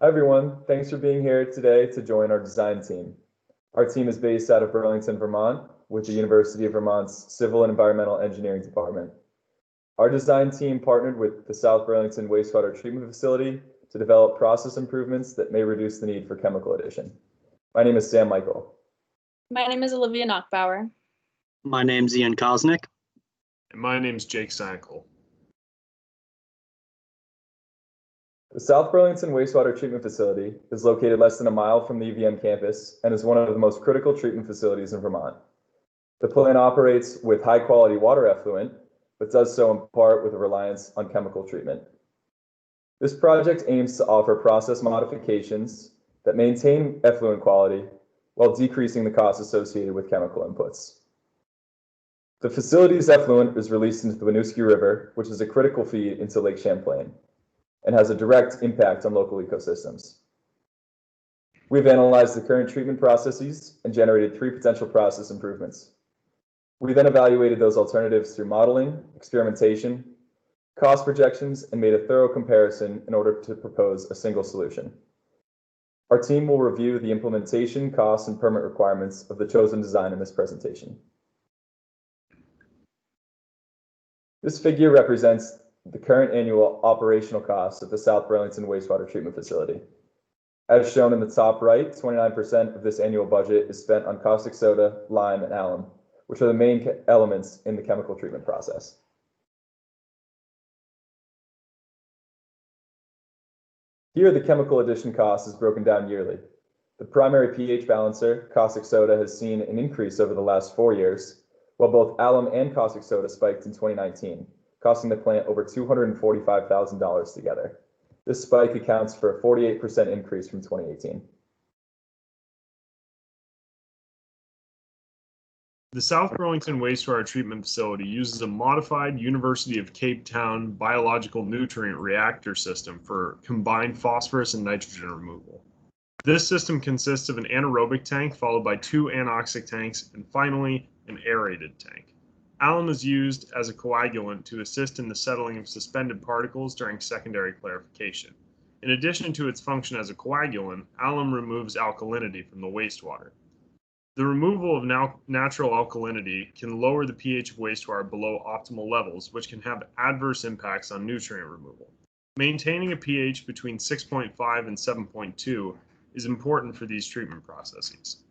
Hi everyone, thanks for being here today to join our design team. Our team is based out of Burlington, Vermont, with the University of Vermont's Civil and Environmental Engineering Department. Our design team partnered with the South Burlington Wastewater Treatment Facility to develop process improvements that may reduce the need for chemical addition. My name is Sam Michael. My name is Olivia Knockbauer. My name's Ian Kosnick. And my name's Jake Sankel. The South Burlington Wastewater Treatment Facility is located less than a mile from the UVM campus and is one of the most critical treatment facilities in Vermont. The plant operates with high-quality water effluent, but does so in part with a reliance on chemical treatment. This project aims to offer process modifications that maintain effluent quality while decreasing the costs associated with chemical inputs. The facility's effluent is released into the Winooski River, which is a critical feed into Lake Champlain, and has a direct impact on local ecosystems. We've analyzed the current treatment processes and generated 3 potential process improvements. We then evaluated those alternatives through modeling, experimentation, cost projections, and made a thorough comparison in order to propose a single solution. Our team will review the implementation, costs, and permit requirements of the chosen design in this presentation. This figure represents the current annual operational costs of the South Burlington Wastewater Treatment Facility. As shown in the top right, 29% of this annual budget is spent on caustic soda, lime, and alum, which are the main elements in the chemical treatment process. Here, the chemical addition cost is broken down yearly. The primary pH balancer, caustic soda, has seen an increase over the last 4 years, while both alum and caustic soda spiked in 2019, costing the plant over $245,000 together. This spike accounts for a 48% increase from 2018. The South Burlington Wastewater Treatment Facility uses a modified University of Cape Town biological nutrient reactor system for combined phosphorus and nitrogen removal. This system consists of an anaerobic tank followed by 2 anoxic tanks and finally an aerated tank. Alum is used as a coagulant to assist in the settling of suspended particles during secondary clarification. In addition to its function as a coagulant, alum removes alkalinity from the wastewater. The removal of natural alkalinity can lower the pH of wastewater below optimal levels, which can have adverse impacts on nutrient removal. Maintaining a pH between 6.5 and 7.2 is important for these treatment processes.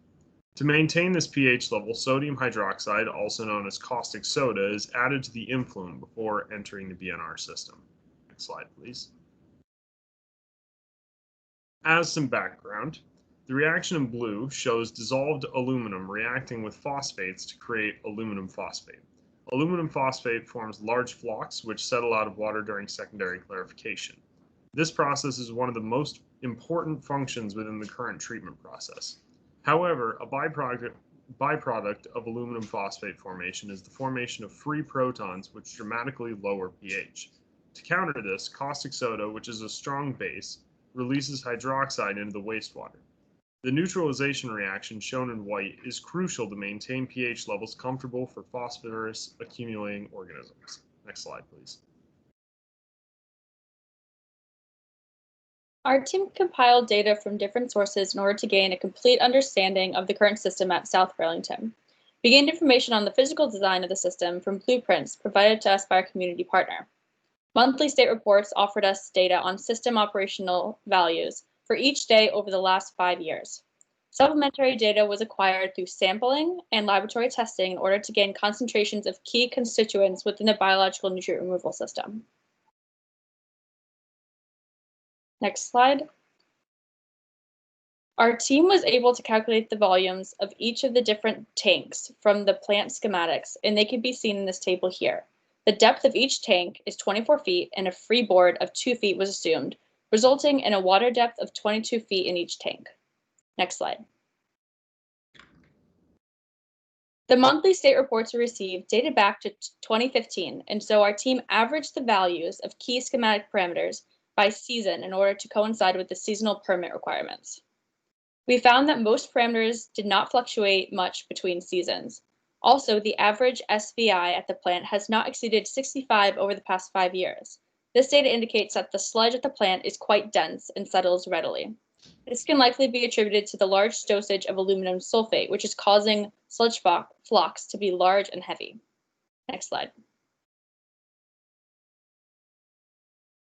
To maintain this pH level, sodium hydroxide, also known as caustic soda, is added to the influent before entering the BNR system. Next slide, please. As some background, the reaction in blue shows dissolved aluminum reacting with phosphates to create aluminum phosphate. Aluminum phosphate forms large flocks which settle out of water during secondary clarification. This process is one of the most important functions within the current treatment process. However, a byproduct of aluminum phosphate formation is the formation of free protons which dramatically lower pH. To counter this, caustic soda, which is a strong base, releases hydroxide into the wastewater. The neutralization reaction, shown in white, is crucial to maintain pH levels comfortable for phosphorus accumulating organisms. Next slide, please. Our team compiled data from different sources in order to gain a complete understanding of the current system at South Burlington. We gained information on the physical design of the system from blueprints provided to us by our community partner. Monthly state reports offered us data on system operational values for each day over the last 5 years. Supplementary data was acquired through sampling and laboratory testing in order to gain concentrations of key constituents within the biological nutrient removal system. Next slide. Our team was able to calculate the volumes of each of the different tanks from the plant schematics, and they can be seen in this table here. The depth of each tank is 24 feet, and a freeboard of 2 feet was assumed, resulting in a water depth of 22 feet in each tank. Next slide. The monthly state reports we received dated back to 2015, and so our team averaged the values of key schematic parameters by season in order to coincide with the seasonal permit requirements. We found that most parameters did not fluctuate much between seasons. Also, the average SVI at the plant has not exceeded 65 over the past 5 years. This data indicates that the sludge at the plant is quite dense and settles readily. This can likely be attributed to the large dosage of aluminum sulfate, which is causing sludge flocks to be large and heavy. Next slide.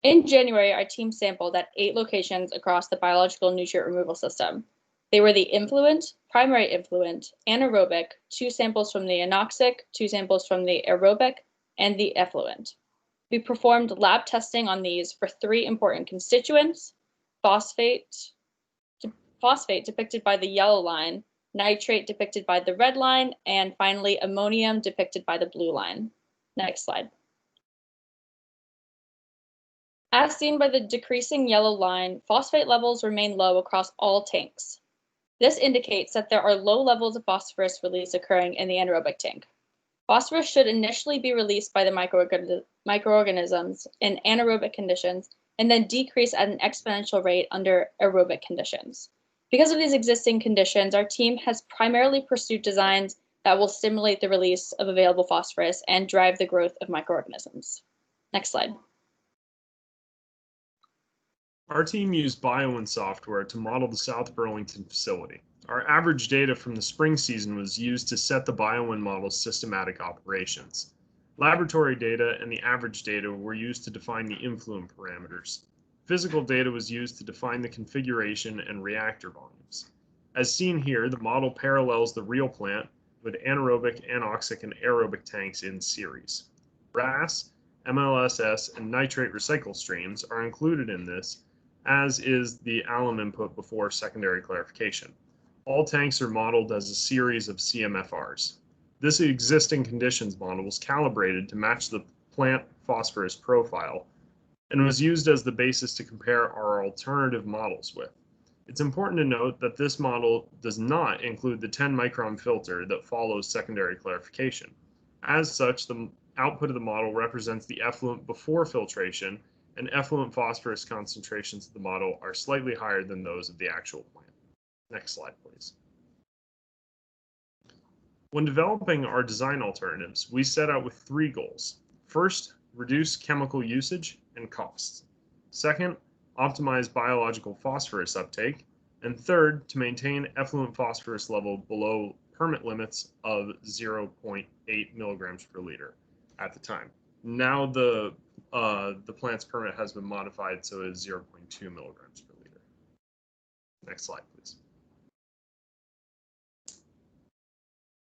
In January, our team sampled at 8 locations across the biological nutrient removal system. They were the influent, primary influent, anaerobic, 2 samples from the anoxic, 2 samples from the aerobic, and the effluent. We performed lab testing on these for 3 important constituents: phosphate depicted by the yellow line, nitrate depicted by the red line, and finally ammonium depicted by the blue line. Next slide. As seen by the decreasing yellow line, phosphate levels remain low across all tanks. This indicates that there are low levels of phosphorus release occurring in the anaerobic tank. Phosphorus should initially be released by the microorganisms in anaerobic conditions and then decrease at an exponential rate under aerobic conditions. Because of these existing conditions, our team has primarily pursued designs that will stimulate the release of available phosphorus and drive the growth of microorganisms. Next slide. Our team used BioWin software to model the South Burlington facility. Our average data from the spring season was used to set the BioWin model's systematic operations. Laboratory data and the average data were used to define the influent parameters. Physical data was used to define the configuration and reactor volumes. As seen here, the model parallels the real plant with anaerobic, anoxic, and aerobic tanks in series. RAS, MLSS, and nitrate recycle streams are included in this, as is the alum input before secondary clarification. All tanks are modeled as a series of CMFRs. This existing conditions model was calibrated to match the plant phosphorus profile and was used as the basis to compare our alternative models with. It's important to note that this model does not include the 10-micron filter that follows secondary clarification. As such, the output of the model represents the effluent before filtration, and effluent phosphorus concentrations of the model are slightly higher than those of the actual plant. Next slide, please. When developing our design alternatives, we set out with 3 goals. First, reduce chemical usage and costs. Second, optimize biological phosphorus uptake. And third, to maintain effluent phosphorus level below permit limits of 0.8 milligrams per liter at the time. Now the plant's permit has been modified, so it is 0.2 milligrams per liter. Next slide, please.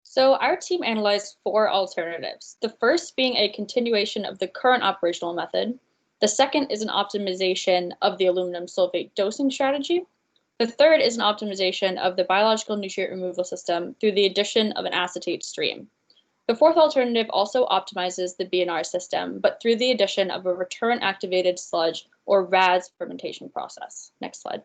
So our team analyzed 4 alternatives. The first being a continuation of the current operational method. The second is an optimization of the aluminum sulfate dosing strategy. The third is an optimization of the biological nutrient removal system through the addition of an acetate stream. The fourth alternative also optimizes the BNR system, but through the addition of a return-activated sludge or RAS fermentation process. Next slide.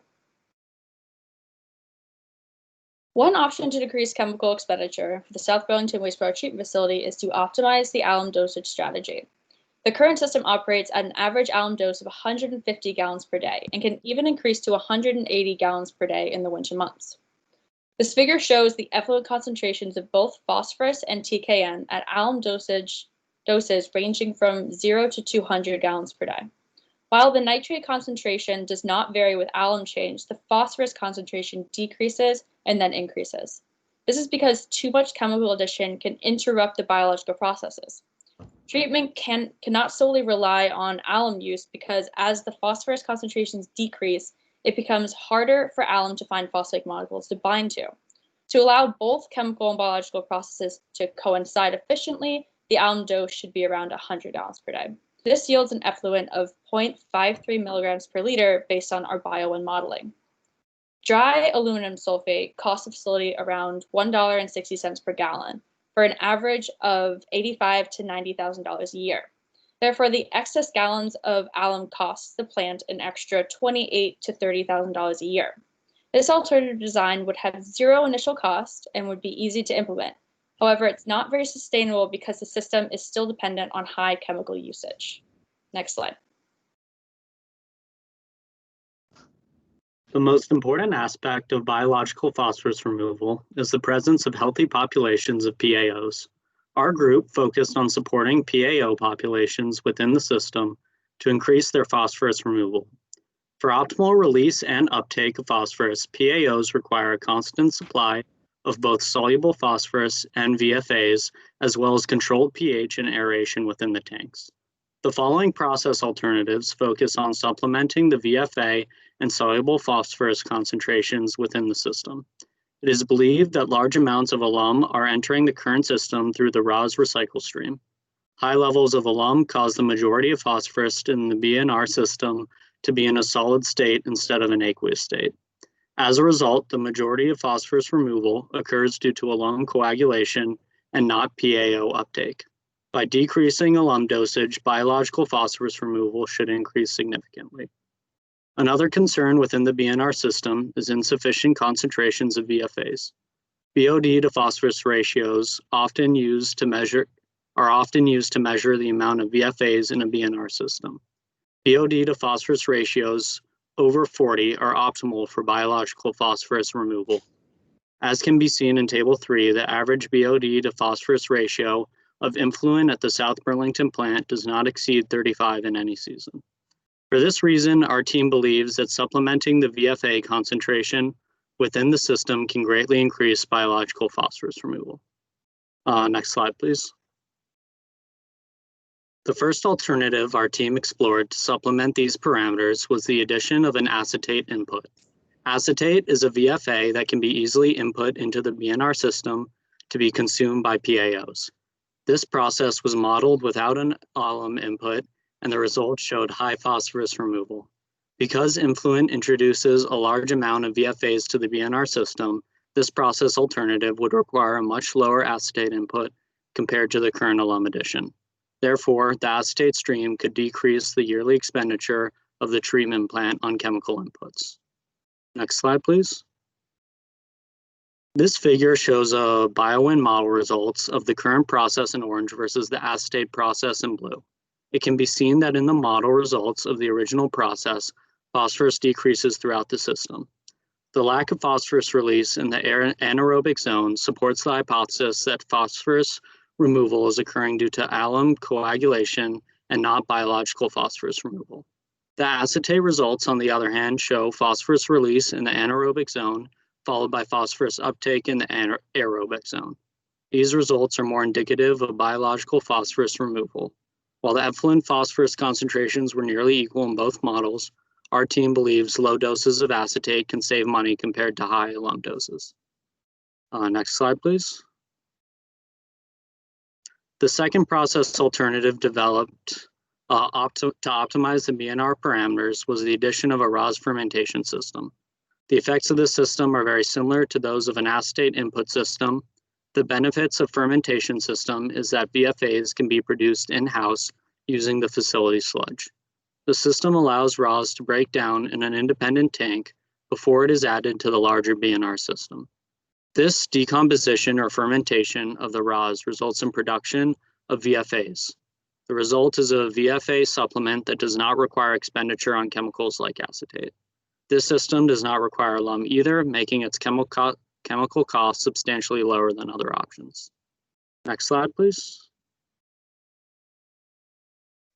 One option to decrease chemical expenditure for the South Burlington Wastewater Treatment Facility is to optimize the alum dosage strategy. The current system operates at an average alum dose of 150 gallons per day and can even increase to 180 gallons per day in the winter months. This figure shows the effluent concentrations of both phosphorus and TKN at alum doses ranging from 0 to 200 gallons per day. While the nitrate concentration does not vary with alum change, the phosphorus concentration decreases and then increases. This is because too much chemical addition can interrupt the biological processes. Treatment cannot solely rely on alum use because as the phosphorus concentrations decrease, it becomes harder for alum to find phosphate molecules to bind to. To allow both chemical and biological processes to coincide efficiently, the alum dose should be around 100 gallons per day. This yields an effluent of 0.53 milligrams per liter based on our BioWin modeling. Dry aluminum sulfate costs the facility around $1.60 per gallon for an average of $85,000 to $90,000 a year. Therefore, the excess gallons of alum costs the plant an extra $28,000 to $30,000 a year. This alternative design would have 0 initial cost and would be easy to implement. However, it's not very sustainable because the system is still dependent on high chemical usage. Next slide. The most important aspect of biological phosphorus removal is the presence of healthy populations of PAOs. Our group focused on supporting PAO populations within the system to increase their phosphorus removal. For optimal release and uptake of phosphorus, PAOs require a constant supply of both soluble phosphorus and VFAs, as well as controlled pH and aeration within the tanks. The following process alternatives focus on supplementing the VFA and soluble phosphorus concentrations within the system. It is believed that large amounts of alum are entering the current system through the ROS recycle stream. High levels of alum cause the majority of phosphorus in the BNR system to be in a solid state instead of an aqueous state. As a result, the majority of phosphorus removal occurs due to alum coagulation and not PAO uptake. By decreasing alum dosage, biological phosphorus removal should increase significantly. Another concern within the BNR system is insufficient concentrations of VFAs. BOD to phosphorus ratios are often used to measure the amount of VFAs in a BNR system. BOD to phosphorus ratios over 40 are optimal for biological phosphorus removal. As can be seen in Table 3, the average BOD to phosphorus ratio of influent at the South Burlington plant does not exceed 35 in any season. For this reason, our team believes that supplementing the VFA concentration within the system can greatly increase biological phosphorus removal. Next slide, please. The first alternative our team explored to supplement these parameters was the addition of an acetate input. Acetate is a VFA that can be easily input into the BNR system to be consumed by PAOs. This process was modeled without an alum input, and the results showed high phosphorus removal. Because influent introduces a large amount of VFAs to the BNR system, this process alternative would require a much lower acetate input compared to the current alum addition. Therefore, the acetate stream could decrease the yearly expenditure of the treatment plant on chemical inputs. Next slide, please. This figure shows a BioWin model results of the current process in orange versus the acetate process in blue. It can be seen that in the model results of the original process, phosphorus decreases throughout the system. The lack of phosphorus release in the anaerobic zone supports the hypothesis that phosphorus removal is occurring due to alum coagulation and not biological phosphorus removal. The acetate results, on the other hand, show phosphorus release in the anaerobic zone, followed by phosphorus uptake in the aerobic zone. These results are more indicative of biological phosphorus removal. While the effluent phosphorus concentrations were nearly equal in both models, our team believes low doses of acetate can save money compared to high alum doses. Next slide, please. The second process alternative developed to optimize the BNR parameters was the addition of a ROS fermentation system. The effects of this system are very similar to those of an acetate input system. The benefits of fermentation system is that VFAs can be produced in-house using the facility sludge. The system allows ROS to break down in an independent tank before it is added to the larger BNR system. This decomposition or fermentation of the ROS results in production of VFAs. The result is a VFA supplement that does not require expenditure on chemicals like acetate. This system does not require alum either, making its chemical costs substantially lower than other options. Next slide, please.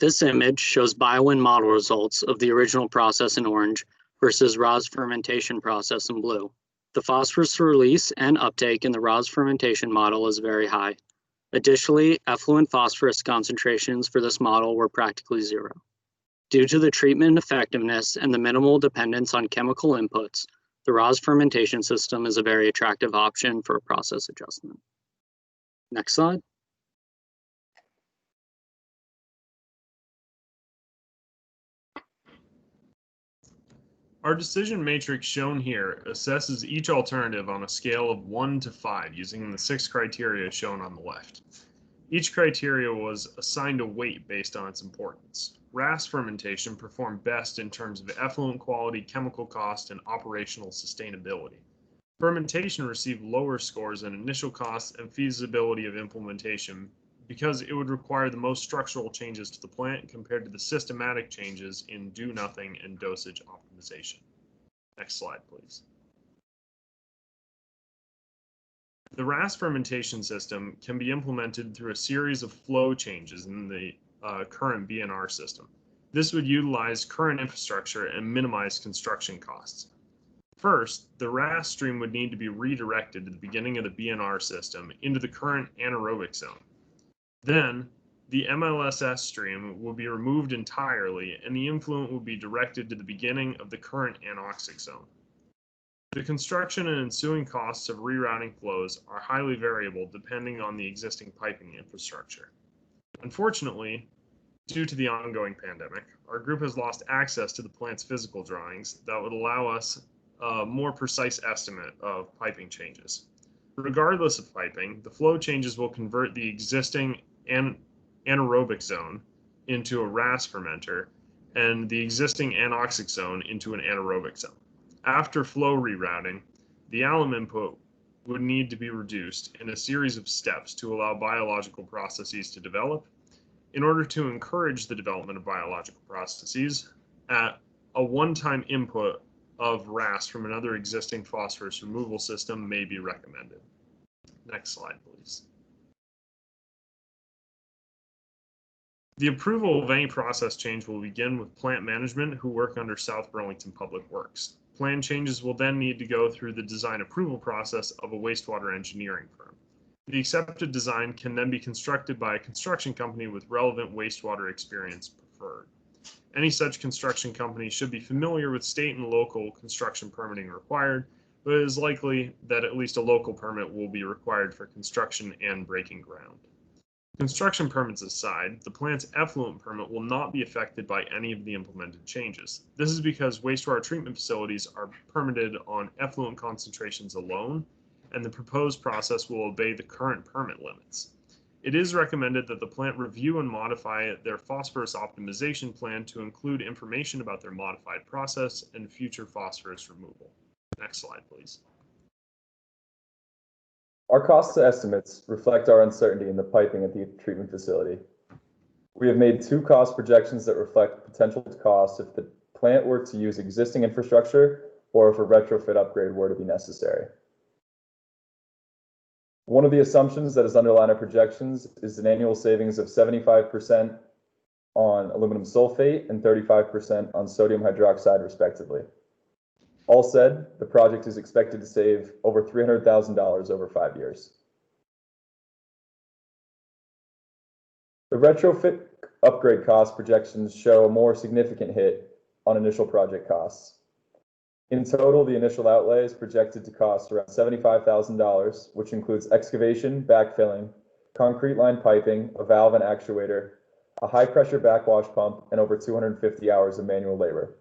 This image shows BioWin model results of the original process in orange versus ROS fermentation process in blue. The phosphorus release and uptake in the ROS fermentation model is very high. Additionally, effluent phosphorus concentrations for this model were practically zero. Due to the treatment effectiveness and the minimal dependence on chemical inputs, the ROS fermentation system is a very attractive option for a process adjustment. Next slide. Our decision matrix shown here assesses each alternative on a scale of 1 to 5 using the 6 criteria shown on the left. Each criteria was assigned a weight based on its importance. RAS fermentation performed best in terms of effluent quality, chemical cost, and operational sustainability. Fermentation received lower scores in initial costs and feasibility of implementation because it would require the most structural changes to the plant compared to the systematic changes in do-nothing and dosage optimization. Next slide, please. The RAS fermentation system can be implemented through a series of flow changes in the current BNR system. This would utilize current infrastructure and minimize construction costs. First, the RAS stream would need to be redirected to the beginning of the BNR system into the current anaerobic zone. Then, the MLSS stream will be removed entirely and the influent will be directed to the beginning of the current anoxic zone. The construction and ensuing costs of rerouting flows are highly variable depending on the existing piping infrastructure. Unfortunately, due to the ongoing pandemic, our group has lost access to the plant's physical drawings that would allow us a more precise estimate of piping changes. Regardless of piping, the flow changes will convert the existing anaerobic zone into a RAS fermenter and the existing anoxic zone into an anaerobic zone. After flow rerouting, the alum input would need to be reduced in a series of steps to allow biological processes to develop. In order to encourage the development of biological processes, a one-time input of RAS from another existing phosphorus removal system may be recommended. Next slide, please. The approval of any process change will begin with plant management who work under South Burlington Public Works. Plan changes will then need to go through the design approval process of a wastewater engineering firm. The accepted design can then be constructed by a construction company with relevant wastewater experience preferred. Any such construction company should be familiar with state and local construction permitting required, but it is likely that at least a local permit will be required for construction and breaking ground. Construction permits aside, the plant's effluent permit will not be affected by any of the implemented changes. This is because wastewater treatment facilities are permitted on effluent concentrations alone, and the proposed process will obey the current permit limits. It is recommended that the plant review and modify their phosphorus optimization plan to include information about their modified process and future phosphorus removal. Next slide, please. Our cost estimates reflect our uncertainty in the piping at the treatment facility. We have made 2 cost projections that reflect potential costs if the plant were to use existing infrastructure or if a retrofit upgrade were to be necessary. One of the assumptions that is underlying our projections is an annual savings of 75% on aluminum sulfate and 35% on sodium hydroxide, respectively. All said, the project is expected to save over $300,000 over 5 years. The retrofit upgrade cost projections show a more significant hit on initial project costs. In total, the initial outlay is projected to cost around $75,000, which includes excavation, backfilling, concrete line piping, a valve and actuator, a high-pressure backwash pump, and over 250 hours of manual labor.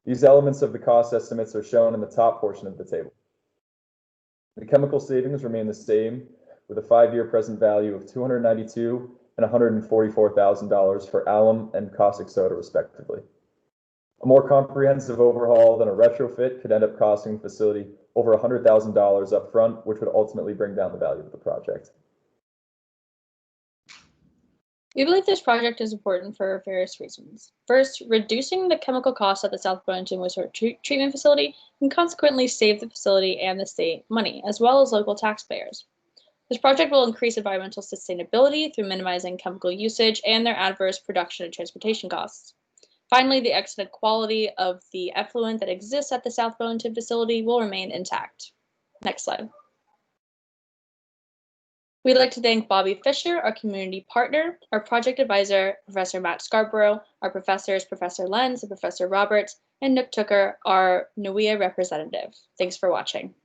These elements of the cost estimates are shown in the top portion of the table. The chemical savings remain the same, with a 5-year present value of $292,000 and $144,000 for alum and caustic soda, respectively. A more comprehensive overhaul than a retrofit could end up costing the facility over $100,000 up front, which would ultimately bring down the value of the project. We believe this project is important for various reasons. First, reducing the chemical costs at the South Burlington wastewater treatment facility can consequently save the facility and the state money, as well as local taxpayers. This project will increase environmental sustainability through minimizing chemical usage and their adverse production and transportation costs. Finally, the excellent quality of the effluent that exists at the South Burlington facility will remain intact. Next slide. We'd like to thank Bobby Fisher, our community partner, our project advisor, Professor Matt Scarborough, our professors, Professor Lenz and Professor Roberts, and Nook Tooker, our NWEA representative. Thanks for watching.